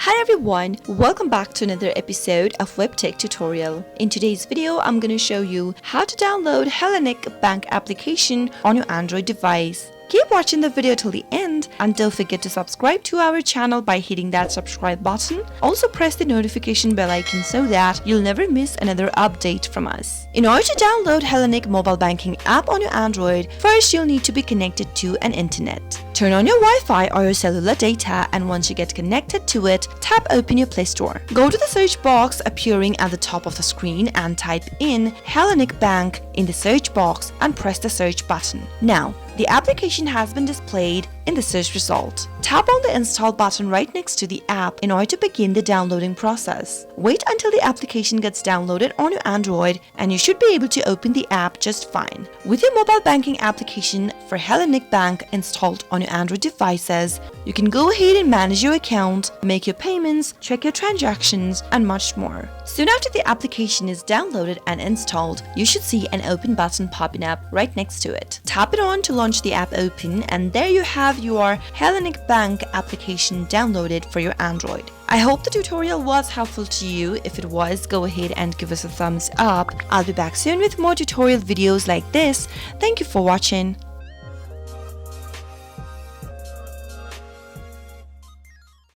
Hi everyone, welcome back to another episode of Webtech Tutorial. In today's video, I'm going to show you how to download Hellenic bank application on your Android device. Keep watching the video till the end and don't forget to subscribe to our channel by hitting that subscribe button. Also press the notification bell icon so that you'll never miss another update from us. In order to download Hellenic mobile banking app on your Android, first you'll need to be connected to an internet. Turn on your Wi-Fi or your cellular data, and once you get connected to it, tap open your Play Store. Go to the search box appearing at the top of the screen and type in Hellenic Bank in the search box and press the search button. Now, the application has been displayed in the search result. Tap on the install button right next to the app in order to begin the downloading process. Wait until the application gets downloaded on your Android and you should be able to open the app just fine. With your mobile banking application for Hellenic Bank installed on your Android devices, you can go ahead and manage your account, make your payments, check your transactions, and much more. Soon after the application is downloaded and installed, you should see an open button popping up right next to it. Tap it on to launch the app open, and there you have your Hellenic Bank application downloaded for your Android. I hope the tutorial was helpful to you. If it was, go ahead and give us a thumbs up. I'll be back soon with more tutorial videos like this. Thank you for watching.